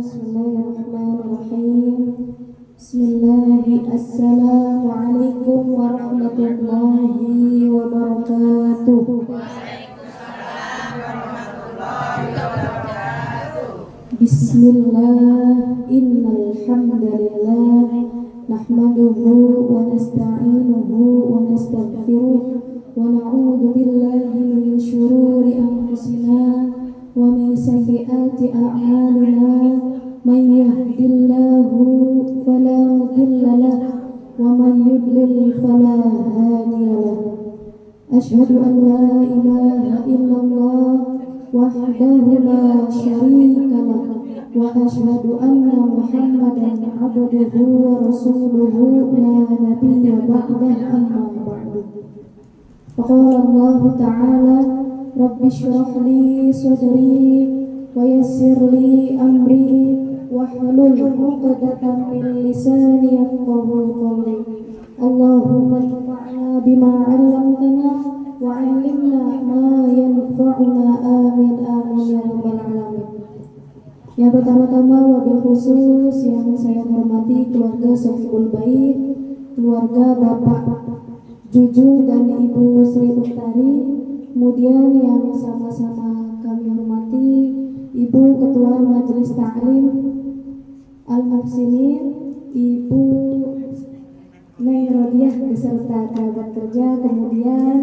Bismillahirrahmanirrahim. Assalamualaikum warahmatullahi wabarakatuh. Bismillah, innal hamdalillah nahmaduhu wa nasta'inuhu wa nastaghfiruh wa na'udzu billahi min shururi anfusina wa min sayyiati a'malina. Man yahdihillahu fala mudilla lahu wa man yudlil fala hadiya lahu. Asyhadu an la ilaha illallah wahdahu la syarika lahu wa asyhadu anna Muhammadan abduhu wa rasuluhu la nabiyya ba'dahu amma ba'du. Faqala Allah ta'ala rabbi shrah li sadri wa yassir li amri wahlul 'uqdatam min lisani yafqahu qawli. Allahumma anfa'na bima 'allamtana wa 'allimna ma yanfa'una, amin amin ya rabbal alamin. Yang pertama-tama wabil khusus yang saya hormati keluarga Sofibul Bait, keluarga Bapak Juju dan Ibu Sri Muhtari, kemudian yang sama-sama kami hormati Ibu Ketua Majelis Ta'lim Al-Muhsinin, Ibu Neng Rodiah beserta kerabat kerja, kemudian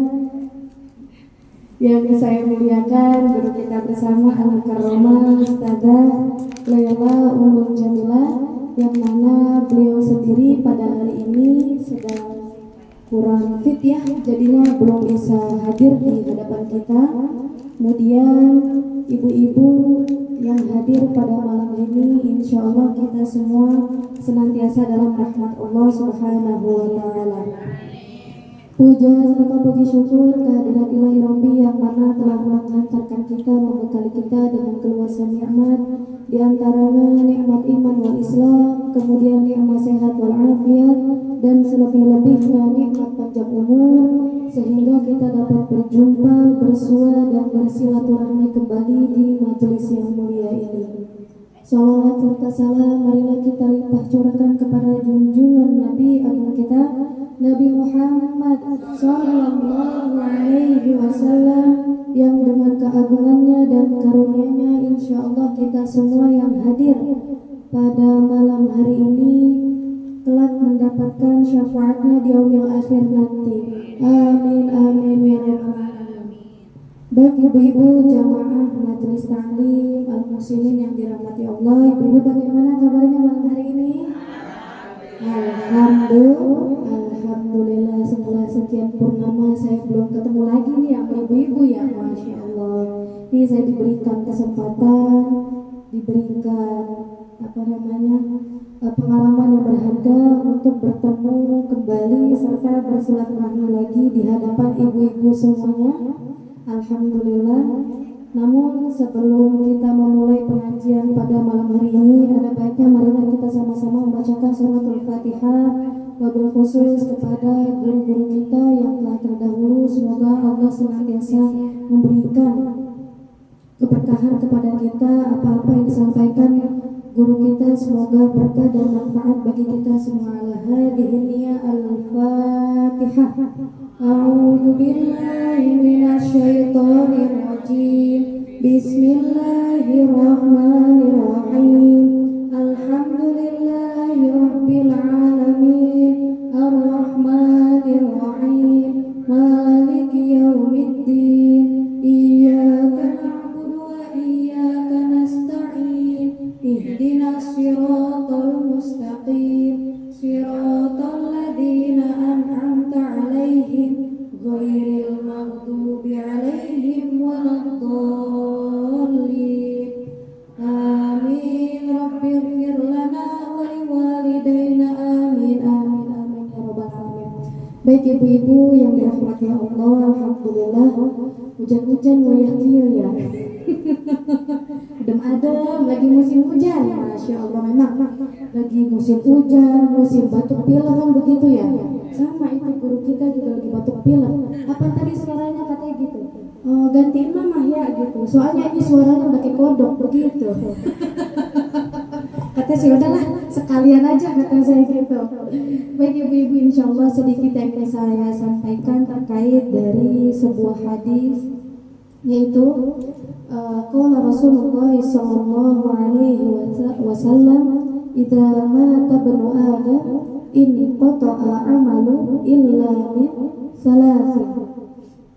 yang saya muliakan guru kita bersama Al-Mukarramah Ustazah Laila Ummul Jamilah, yang mana beliau sendiri pada hari ini sedang kurang fit ya, jadinya belum bisa hadir di hadapan kita. Kemudian ibu-ibu yang hadir pada malam ini, insya Allah kita semua senantiasa dalam rahmat Allah Subhanahu wa Ta'ala. Puja serta puji syukur kehadirat Ilahi Rabbi yang mana telah mengantarkan kita, membekali kita dengan keluasan nikmat, di antaranya nikmat iman wal Islam, kemudian nikmat sehat wal afiat, dan selebih-lebihnya nikmat panjang umur, sehingga kita dapat berjumpa, bersua dan bersilaturahmi kembali di majelis yang mulia ini. Salawat serta salam marilah kita limpah curahkan kepada junjungan Nabi agung kita, Nabi Muhammad sallallahu alaihi wasallam, yang dengan keagungannya dan karunia-Nya insya Allah kita semua yang hadir pada malam hari ini kelak mendapatkan syafaatnya di yaumil akhir nanti. Amin amin ya rabbal alamin. Bagi ibu-ibu jamaah Majelis Ta'lim Al-Muhsinin yang dirahmati Allah, ibu-ibu bagaimana kabarnya malam hari ini? Alhamdulillah, setelah sekian purnama saya belum ketemu lagi nih sama ibu-ibu ya, Masya Allah. Ini saya diberikan kesempatan, diberikan pengalaman yang berharga untuk bertemu kembali serta bersilaturahmi lagi di hadapan ibu-ibu semuanya. Alhamdulillah. Namun sebelum kita memulai pengajian pada malam hari ini, ada baiknya marilah kita sama-sama membacakan suratul Fatihah, wabil khusus kepada guru-guru kita yang telah terdahulu. Semoga Allah senantiasa memberikan keberkahan kepada kita, apa-apa yang disampaikan guru kita semoga berkah dan manfaat bagi kita semua. Al-Hadiyah Al-Fatihah. A'udzu billahi minasyaitonir rajim. Bismillahirrahmanirrahim. Alhamdulillahi rabbil alamin. Ar-Rahmanir Rahim. Maliki yaumiddin. Iyyaka na'budu wa iyyaka nasta'in. Ihdinas siratal mustaqim. Siratal ladzina an'amta 'alaihim ghairil maghdubi 'alaihim waladdallin. Amin. Rabbighfir lana wa liwalidayna. Amin amin amin ya rabbal alamin. Baik ibu-ibu yang dirahmati Allah, alhamdulillah hujan-hujan wayah kieu ya. Adem-adem lagi musim hujan, Masya Allah. Memang lagi musim hujan, musim batuk pilek kan begitu ya. Sama itu guru kita juga lagi batuk pilek. Apa tadi suaranya katanya gitu? Gantiin mama ya gitu. Soalnya ini suaranya udah kayak kodok begitu. sih udahlah sekalian aja kata saya gitu. Baik ibu-ibu, insya Allah sedikit yang saya sampaikan terkait dari sebuah hadis, yaitu qala Rasulullah sallallahu alaihi wasallam, idza mata ibnu adam in qata'a amalu illa min salasin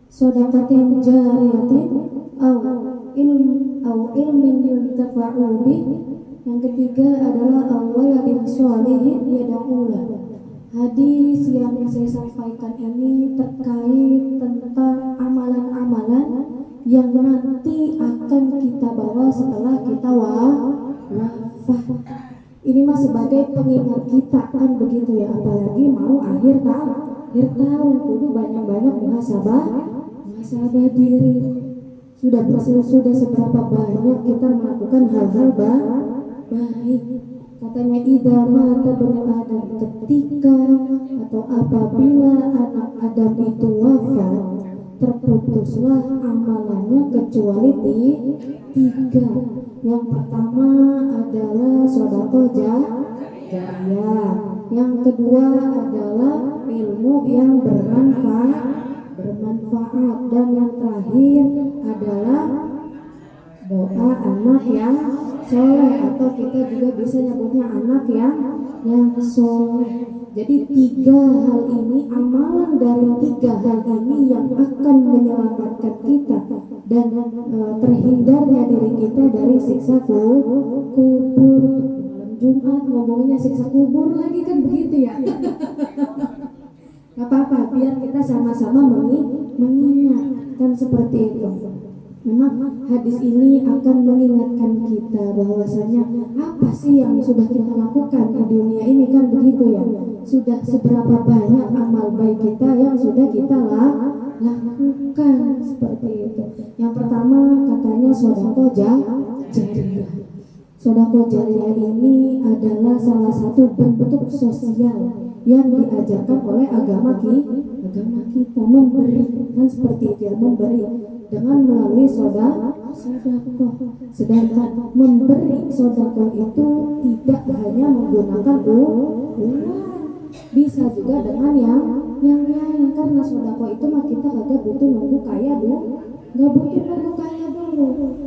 shadaqatin jariyatin au ilmin yuntafa'u bih. Yang ketiga adalah awwaladin sholihin yad'ulah. Hadis yang saya sampaikan ini terkait tentang amalan-amalan yang nanti akan kita bawa setelah kita wafat. Ini mah sebagai pengingat kita kan begitu ya, apalagi mau akhir tahun kudu banyak-banyak muhasabah diri. Sudah seberapa banyak kita melakukan hal-hal baik. Katanya idza mata ibnu adam, ketika atau apabila anak Adam itu wafat, terputuslah amalannya kecuali tiga. Yang pertama adalah sedekah jariyah, yang kedua adalah ilmu yang bermanfaat, dan yang terakhir adalah doa anak yang soleh, atau kita juga bisa nyebutnya anak yang soleh. Jadi tiga hal ini, amalan dari tiga hal ini yang akan menyelamatkan kita dan terhindarnya diri kita dari siksa kubur. Malam Jumat ngomongnya siksa kubur lagi kan begitu ya. Gak apa-apa, biar kita sama-sama mengingat kan seperti itu. Memang hadis ini akan mengingatkan kita bahwasanya apa sih yang sudah kita lakukan di dunia ini kan begitu ya. Sudah seberapa banyak amal baik kita yang sudah kita lakukan seperti itu. Yang pertama katanya sedekah jariyah. Sedekah jariyah ini adalah salah satu bentuk sosial yang diajarkan oleh agama kita, memberi kan seperti itu ya, memberi dengan melalui sedekah. Sedangkan memberi sedekah itu tidak hanya menggunakan uang, bisa juga dengan yang lain, karena sedekah itu mah kita kagak butuh nunggu kaya dulu, nggak butuh nunggu kaya dulu.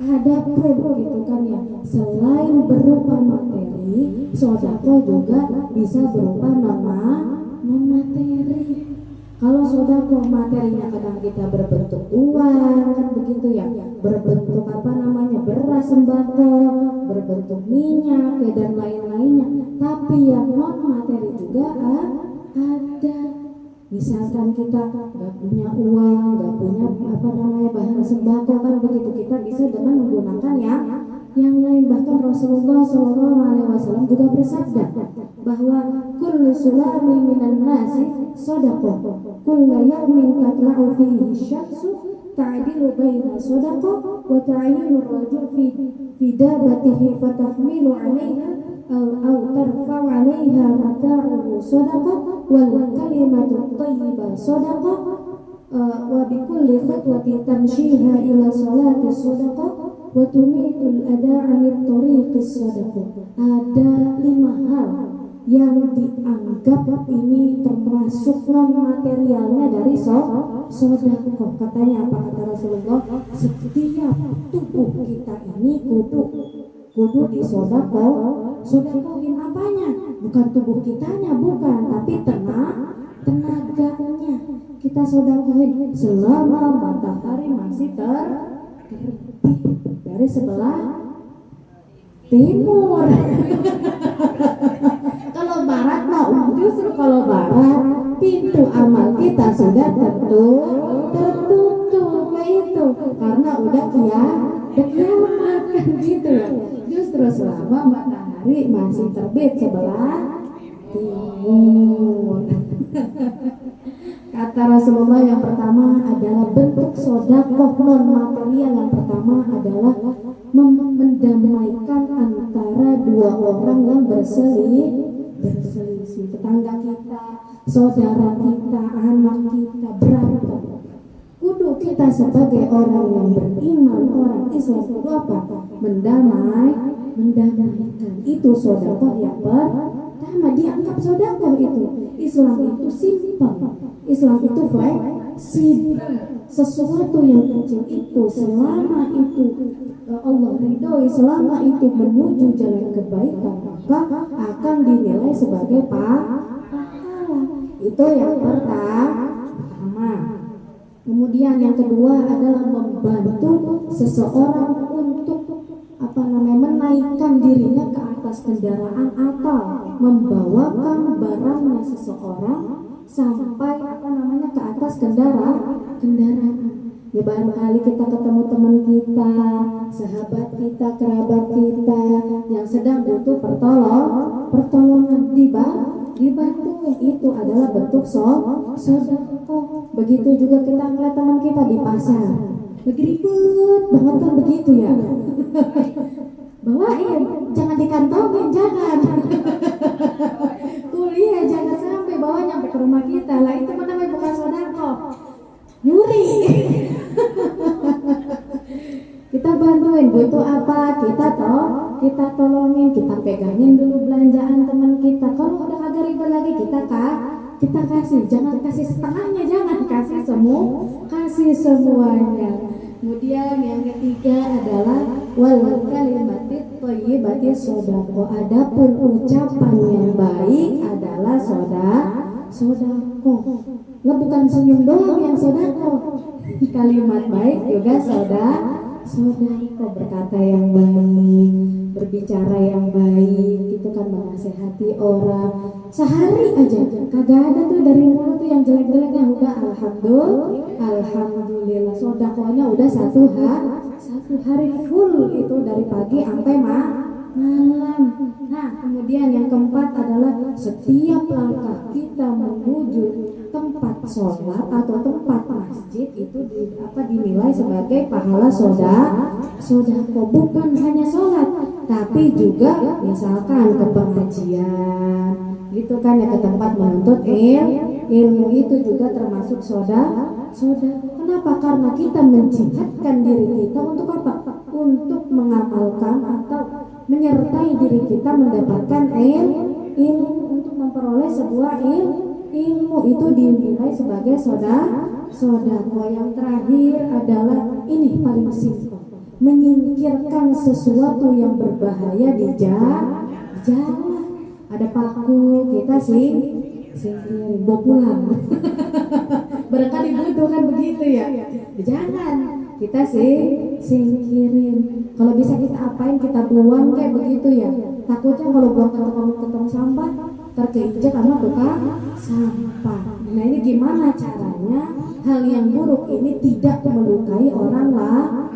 Ada pun gitu kan ya, selain berupa materi, sedekah juga bisa berupa non materi. Kalau sedekah materinya kadang kita berbentuk uang kan begitu ya, berbentuk beras sembako, berbentuk minyak ya, dan lain-lainnya. Tapi yang non materi juga ada. Misalkan kita nggak punya uang, nggak punya bahan sembako kan begitu, kita bisa dengan menggunakan yang lain. Bahkan Rasulullah SAW juga bersabda bahwa kullu sulami minan nasi shadaqah, kullu yawmin tatla'u fihi syamsu ta'dilu baina shadaqah wa ta'inu rajul fi dabatihi fatahmilu 'alaiha aw tarfa'u 'alaiha mata'uhu shadaqah wal kalimatu thayyibah shadaqah wa bi kulli khatwatin tamshiha ila salati shadaqah wa tumitul ada'anit tariqis shadaqah. Ada 5 hal yang dianggap ini termasuk non materialnya dari sedekah. Katanya apa kata Rasulullah? Setiap tubuh kita ini kudu disedekahin. Apanya? Bukan tubuh kitanya, bukan, tapi tenaganya kita sedekahin selama matahari masih terbit dari sebelah timur. Kalau barat mah justru kalau barat pintu amal kita sudah tertutup itu karena udah kiamat kan gitu. Justru selama matahari masih terbit sebelah timur. Kata Rasulullah, yang pertama adalah bentuk sedekah non material. Yang pertama adalah mendamaikan antara dua orang yang berselisih, tetangga kita, saudara kita, anak kita berantem. Kudu kita sebagai orang yang beriman, orang Islam kudu apa? Mendamaikan. Itu sedekah yang pertama, dianggap sedekah itu. Islam itu simpel. Islam itu fleksibel. Sesuatu yang kecil itu selama itu Allah ridhoi, selama itu menuju jalan kebaikan, maka akan dinilai sebagai pahala. Itu yang pertama. Kemudian yang kedua adalah membantu seseorang untuk menaikkan dirinya ke atas kendaraan atau membawakan barangnya seseorang sampai ke atas kendaraan. Ya barangkali kita ketemu teman kita, sahabat kita, kerabat kita yang sedang butuh pertolongan, dibantu. Itu adalah bentuk sedekah. Begitu juga kita ngeliat teman kita di pasar lagi ribet banget kan, begitu ya. Bawain, jangan dikantongin, jangan. Kuliah jangan sampai bawa nyampe ke rumah kita. Lah itu namanya bukan sedekah, nyuri. Kita bantuin, butuh apa kita tolongin, kita pegangin dulu belanjaan teman kita. Kalau udah agak ribet lagi kita kasih, jangan kasih setengahnya, jangan kasih semuanya. Kemudian yang ketiga adalah wal kalimatit thayyibatis sedekah. Adapun ucapan yang baik adalah sedekah. Lah bukan senyum doang yang sedekah. Kalimat baik juga sedekah. Berkata yang baik, berbicara yang baik, itu kan menasehati orang. Sehari aja kagak ada tuh dari mulut tuh yang jelek-jeleknya. Udah alhamdulillah sedekahnya udah satu hari full, itu dari pagi sampai malam. Nah, kemudian yang keempat adalah setiap langkah kita menuju tempat sholat atau tempat masjid itu dinilai sebagai pahala sedekah. Bukan hanya sholat, tapi juga misalkan ke pengajian, gitu kan ya, ke tempat menuntut ilmu, itu juga termasuk sedekah. Kenapa? Karena kita menjihadkan diri kita untuk apa? Untuk mengamalkan atau menyertai diri kita mendapatkan ilmu, untuk memperoleh sebuah ilmu, itu dinilai sebagai sedekah. Yang terakhir adalah ini paling simpel, menyingkirkan sesuatu yang berbahaya di jalan. Ada paku, kita singkirin, bawa pulang. Barangkali butuh kan, begitu ya. Jangan, kita singkirin. Kalau bisa kita apain, kita buang kayak begitu ya. Takutnya kalau buang ke tong sampah terkeinjak sama tukang sampah. Nah ini gimana caranya hal yang buruk ini tidak melukai orang lain?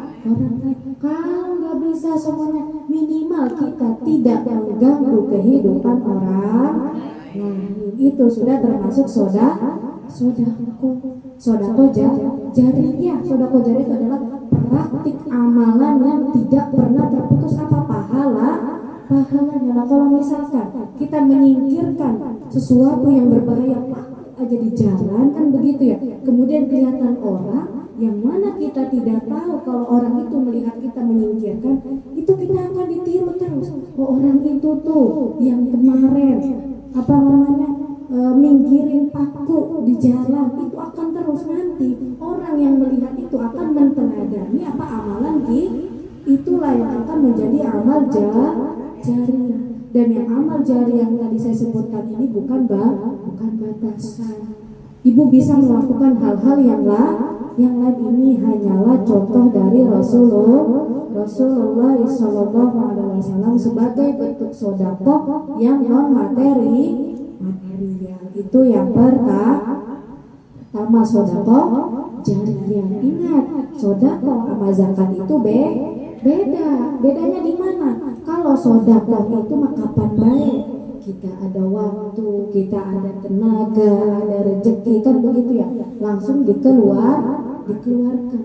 Kalau nggak bisa semuanya, minimal kita tidak mengganggu kehidupan orang. Nah itu sudah termasuk sedekah jariyah. Sedekah jariyah itu adalah praktik amalan yang tidak pernah terputus pahalanya. Nah, kalau misalkan kita menyingkirkan sesuatu yang berbahaya aja di jalan kan, begitu ya, kemudian kelihatan orang yang mana kita tidak tahu, kalau orang itu melihat kita menyingkirkan, itu kita akan ditiru terus. Orang itu tuh yang kemarin minggirin paku di jalan, itu akan terus, nanti orang yang melihat itu akan menteladani amalan itulah yang akan menjadi amal jariyah. Dan yang amal jariyah yang tadi saya sebutkan ini bukan batasan. Ibu bisa melakukan hal-hal yang lain, ini hanyalah contoh dari Rasulullah SAW sebagai bentuk sedekah yang non material. Itu yang pertama, sedekah jariyah. Ingat, sedekah sama zakat itu bedanya di mana? Kalau sedekah itu kapan baik, kita ada waktu, kita ada tenaga, ada rezeki, kan begitu ya, langsung dikeluarkan.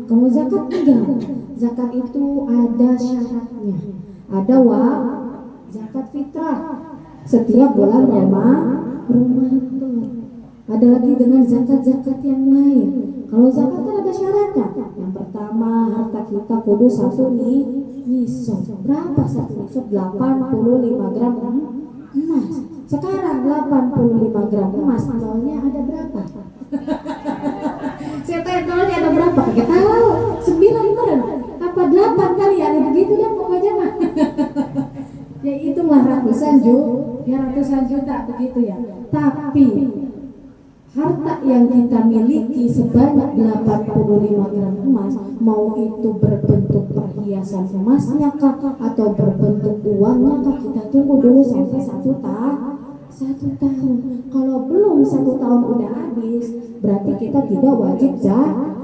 Kalau zakat enggak, zakat itu ada syaratnya, ada zakat fitrah setiap bulan Ramadan. Ada lagi dengan zakat-zakat yang lain. Kalau zakat kan ada syaratnya. Yang pertama, harta kita kudu satu nisab. Berapa satu nisab? 85 gram emas. Sekarang 85 gram emas nolnya ada berapa? Saya tanya nolnya ada berapa? Kita tahu 9 kan? Apa 8 kali ya? Begitu deh pokoknya mah. Ya itulah ratusan juta begitu ya. Tapi harta yang kita miliki sebanyak 85 gram emas, mau itu berbentuk perhiasan emasnya kah atau berbentuk uangnya kah, kita tunggu dulu sampai 1 tahun. Kalau belum 1 tahun udah habis, berarti kita tidak wajib zakat.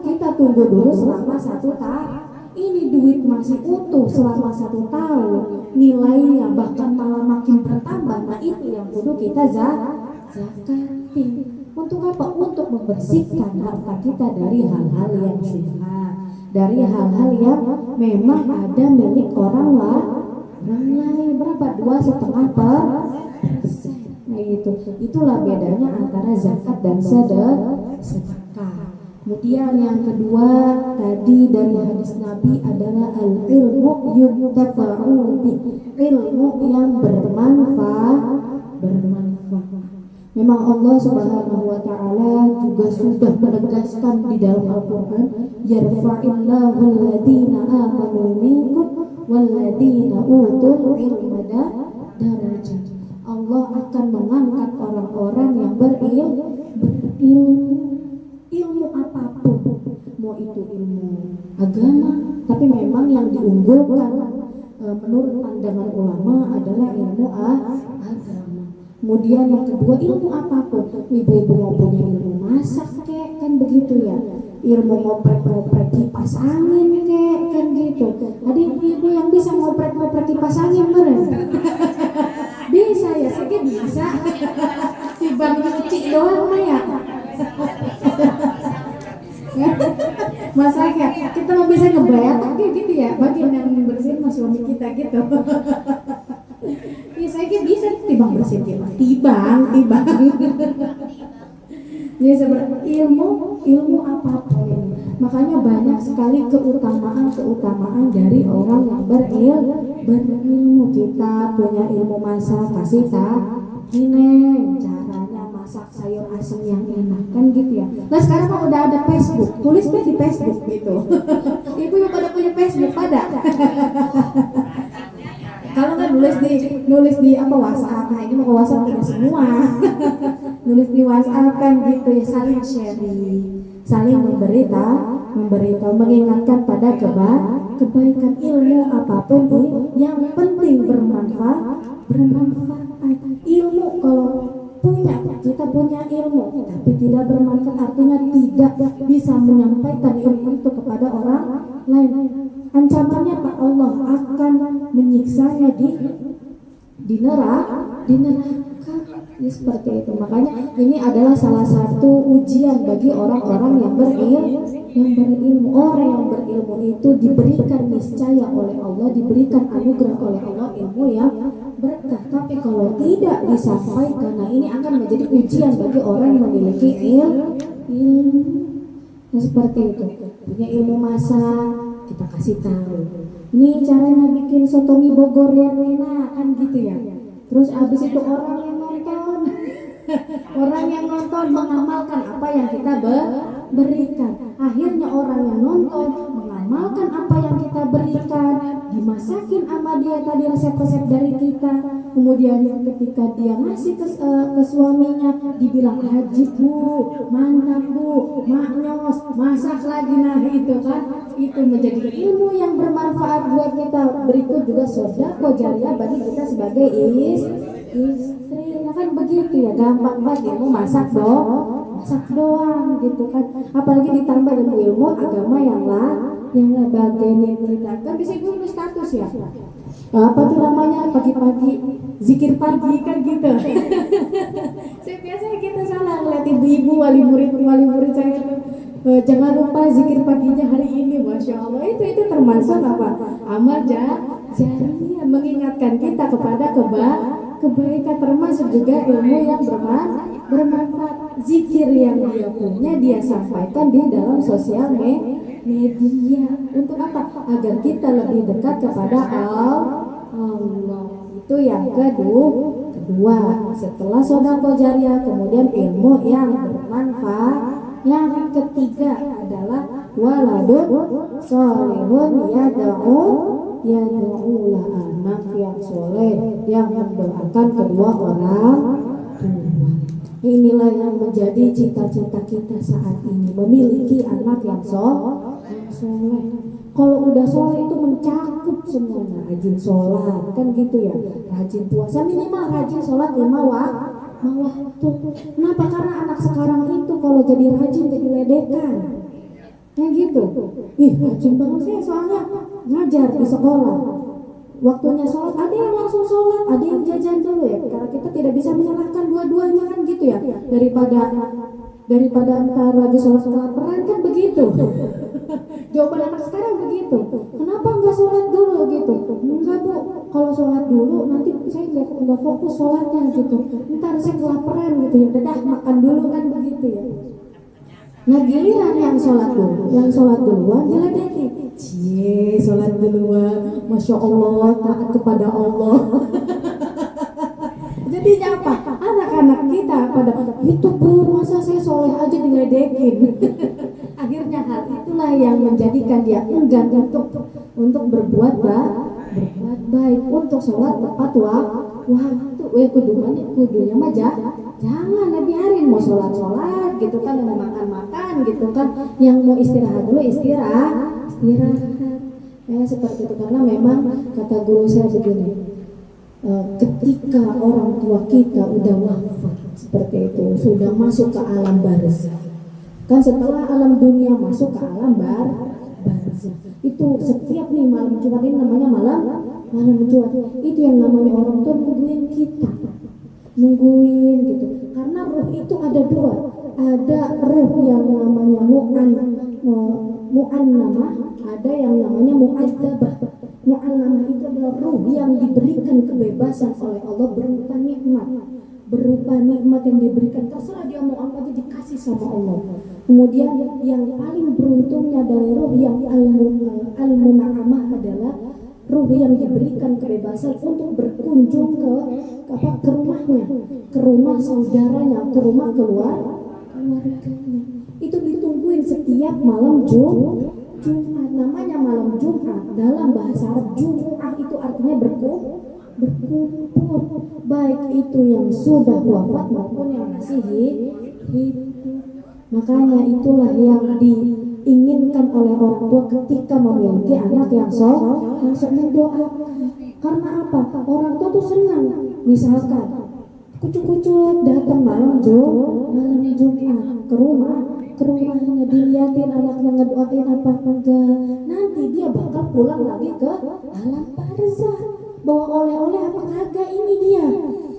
Kita tunggu dulu selama 1 tahun. Ini duit masih utuh selama 1 tahun, nilainya bahkan malah makin bertambah. Nah itu yang kudu kita zakatin. Untuk apa? Untuk membersihkan harta kita dari hal-hal yang syubhat, dari hal-hal yang memang ada milik orang lain. Berapa? 2,5%. Nah itulah bedanya antara zakat dan sedekah. Kemudian yang kedua tadi dari hadis Nabi adalah al-ilmu yuntafa'u bi, ilmu yang bermanfaat. Memang Allah Subhanahu wa taala juga sudah menegaskan di dalam Al-Qur'an, yarfa'illahu alladhina amanu minkum walladhina utul ilma darajat. Allah akan mengangkat orang-orang yang ilmu apapun, mau itu ilmu agama, tapi memang yang diunggulkan menurut pandangan ulama adalah ilmu agama. Kemudian yang kedua ilmu apapun, ibu-ibu mau punya ilmu masak kan begitu ya, ilmu ngoprek kipas angin kan gitu. Ada ibu-ibu yang bisa ngoprek kipas angin bener? Bisa ya, saya bisa. Si bang cuci doang mah ya. Masaknya kita mau bisa ngebayar kayak gitu ya, bagian yang bersihin mas suami kita gitu. Ya saya bisa tibang bersihin kita, tibang. Jadi sebenarnya ilmu apapun ini, makanya banyak sekali keutamaan dari orang yang berilmu. Kita punya ilmu masak, kasih ini caranya masak sayur asin yang enak kan gitu ya. Nah sekarang kan udah ada Facebook, tulis deh di Facebook gitu. Ibu yang pada punya Facebook pada. Kalau kan nulis di apa WhatsApp, nah ini mau ke WhatsApp tidak semua. Nulis di WhatsApp kan gitu ya, saling sharing, saling memberitahu, mengingatkan pada kebaikan. Ilmu apapun yang penting bermanfaat. Ilmu kalau kita punya ilmu tapi tidak bermanfaat, artinya tidak bisa menyampaikan ilmu itu kepada orang lain. Ancamannya Pak, Allah akan menyiksanya di neraka. Ya, seperti itu. Makanya ini adalah salah satu ujian bagi orang-orang yang berilmu. Orang yang berilmu itu diberikan niscaya oleh Allah, diberikan anugerah oleh Allah ilmu yang berkah. Tapi kalau tidak disampaikan, nah ini akan menjadi ujian bagi orang yang memiliki ilmu. Nah, seperti itu. Punya ilmu masak, kita kasih tahu. Ini caranya bikin soto mie Bogor yang enak kan gitu ya. Terus abis itu orang yang nonton mengamalkan apa yang kita berikan. Akhirnya orang yang nonton mengamalkan apa yang kita berikan, dimasakin sama dia tadi resep-resep dari kita. Kemudian ketika dia ngasih ke suaminya, dibilang haji bu, mantap bu, maknyos, masak lagi. Nah itu kan, itu menjadi ilmu yang bermanfaat buat kita. Berikut juga sedekah jariah bagi kita sebagai istri. Nah kan begitu ya, gampang banget ilmu masak doang gitu kan. Apalagi ditambah dengan ilmu agama yang bagian kita kan bisa ibu status ya. Apa tuh namanya, pagi-pagi zikir pagi kan gitu. Saya biasanya kita salah ngeliat ibu-ibu wali murid saya tuh Jangan lupa zikir paginya hari ini, masya Allah. Itu termasuk apa? Amal jariah, mengingatkan kita kepada kebaikan, termasuk juga ilmu yang bermanfaat. Zikir yang dia punya dia sampaikan di dalam sosial media. Untuk apa? Agar kita lebih dekat kepada Allah. Itu yang kedua. Setelah sedekah jariah, kemudian ilmu yang bermanfaat. Yang ketiga adalah waladun sholihun yad'ulah, anak yang soleh yang mendoakan kedua orang tua. Inilah yang menjadi cita-cita kita saat ini, memiliki anak yang soleh. Kalau udah soleh itu mencakup semuanya, rajin sholat kan gitu ya, rajin puasa, minimal rajin sholat 5 waktu. Kenapa? Karena anak sekarang itu kalau jadi rajin jadi ledekan, kayak gitu. Rajin banget sih, soalnya ngajar di sekolah. Waktunya sholat, ada yang langsung sholat, ada yang jajan dulu ya. Karena kita tidak bisa menyalahkan dua-duanya kan gitu ya. Daripada entar lagi sholat kelaparan kan begitu. Jawaban anak sekarang begitu. Kenapa nggak sholat dulu gitu? Enggak bu, kalau sholat dulu nanti saya nggak fokus sholatnya gitu. Ntar saya kelaparan gitu ya. Dadah makan dulu kan begitu ya. Nah giliran yang sholat duluan diledeki. Cie, sholat duluan, masya Allah, taat kepada Allah. Jadi apa? Anak-anak kita pada itu bu, masa saya soleh aja diledekin. Akhirnya hal itulah yang menjadikan dia enggan untuk berbuat baik, untuk sholat tepat waktu. Kudunya mah jangan biarin, mau sholat gitu kan, mau makan gitu kan, yang mau istirahat dulu istirahat. Seperti itu. Karena memang kata guru saya begini, ketika orang tua kita udah wafat seperti itu, sudah masuk ke alam barzakh, kan setelah alam dunia masuk ke alam barzakh, itu setiap nih malam Jumat ini namanya malam Jumat, itu yang namanya orang tua nungguin kita, gitu. Karena ruh itu ada dua, ada ruh yang namanya mu'annamah, ada yang namanya mu'adzabah. Mu'annamah itu adalah ruh yang diberikan kebebasan oleh Allah berupa nikmat yang diberikan, terserah dia mau apa aja dikasih sama Allah. Kemudian yang paling beruntungnya dari ruh yang al-muna'amah adalah ruh yang diberikan kebebasan untuk berkunjung ke rumahnya, ke rumah saudaranya, ke rumah keluarganya. Itu ditungguin setiap malam Jumat. Namanya malam Jumat, dalam bahasa Arab Jumu'ah itu artinya berkumpul, baik itu yang sudah wafat maupun yang masih hidup. Makanya itulah yang diinginkan oleh orang tua ketika memiliki anak yang mendoakan. Karena apa? Orang tua tuh senang, misalkan kucuk-kucuk datang malam Jumat ke rumahnya, dilihatin anaknya ngedoain apa enggak, nanti dia bakal pulang lagi ke alam barzakh bawa oleh-oleh apa kagak ini dia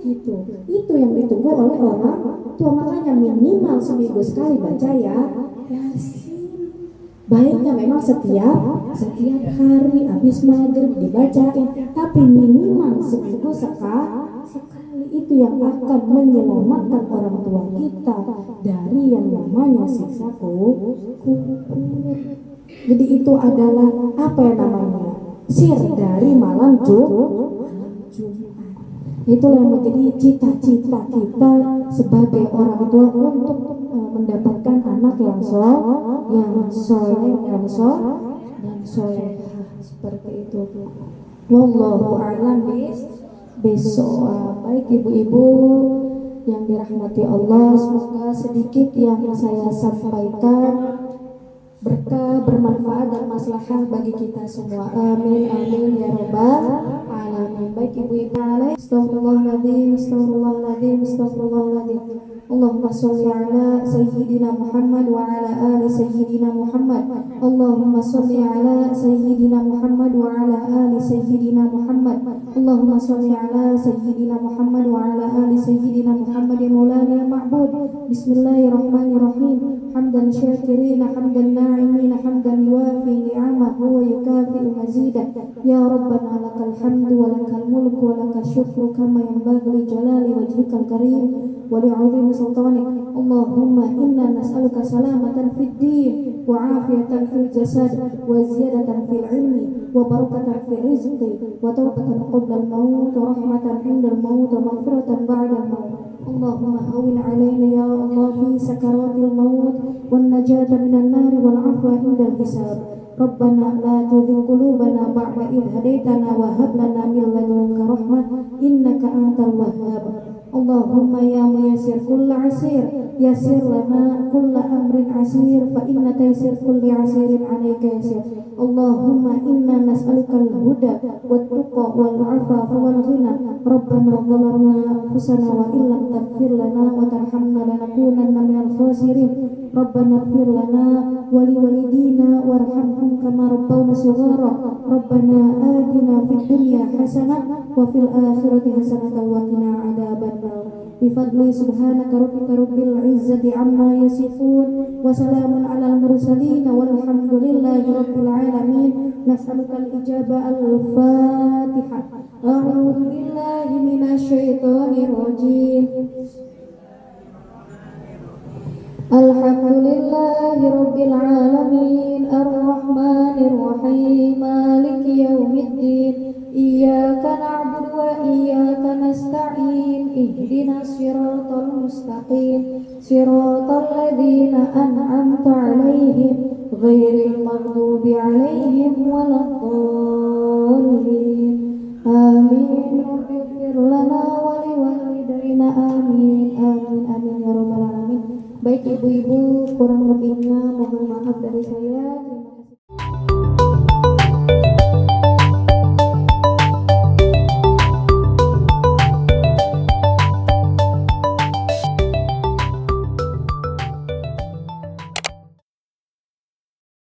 gitu. Itu yang ditunggu oleh orang tua. Makanya minimal seminggu sekali baca Yasin. Baiknya memang setiap hari habis maghrib dibacain, tapi minimal seminggu sekali. Itu yang akan menyelamatkan orang tua kita dari yang namanya siksa kubur. Jadi itu adalah apa yang namanya sir dari malam Jumat. Itulah yang menjadi cita-cita kita sebagai orang tua untuk mendapatkan anak yang soleh dan solehah seperti itu. Wallahu a'lam bishawab. Baik ibu-ibu yang dirahmati Allah, semoga sedikit yang saya sampaikan berkah, bermanfaat dan maslahah bagi kita semua. Amin amin ya rabbal alamin. Baik ibu-ibu, astagfirullahaladzim. Allahumma sholli ala sayyidina Muhammad wa ala ali sayyidina Muhammad. Allahumma sholli ala sayyidina Muhammad wa ala ali sayyidina Muhammad. Allahumma sholli ala sayyidina Muhammad wa ala ali sayyidina Muhammad ya maulana ya ma'bud. Bismillahirrahmanirrahim. Hamdan الشاكرين حمد الناعمين حمدا يوافي نعمه ويكافئ مزيدا يا ربنا لك الحمد ولك الملك ولك الشكر كما ينبغي لجلال وجهك الكريم ولعظيم سلطانك اللهم إنا نسألك سلامة في الدين وعافية في الجسد وزيادة في العلم وبركة في الرزق وتوبة قبل الموت ورحمة عند الموت ومغفرة بعد الموت اللهم هون علينا يا الله في سكرات الموت والنجاة من النار والعفو عند الحساب ربنا لا تزغ قلوبنا بعد إذ هديتنا وهب لنا من لدنك رحمة إنك أنت الوهاب اللهم يا ميسر كل عسير يسر لنا كل أمر عسير فإن تيسير كل عسير عليك يسير اللهم إنا نسألك الهدى والتقى والعفاف والغنى ربنا ظلمنا أنفسنا وإن لم تغفر لنا وترحمنا لنكونن من الخاسرين ربنا اغفر لنا ولوالدينا وارحمهم كما ربونا صغارا ربنا آتنا في الدنيا حسنة وفي الآخرة حسنة وقنا عذاب النار بفضل سبحانك ربك رب العزة عما يصفون وسلام على المرسلين والحمد لله رب العالمين نسألك الإجابة الفاتحة أعوذ بالله من الشيطان الرجيم الحمد لله رب العالمين الرحمن الرحيم مالك يوم الدين إياك نعبد وإياك نستعين اهدنا الصراط المستقيم صراط الذين أنعمت عليهم غير المغضوب عليهم ولا الضالين آمين رب اغفر لنا ولوالدينا آمين آمين آمين يا رب العالمين. Baik ibu-ibu, kurang lebihnya mohon maaf dari saya.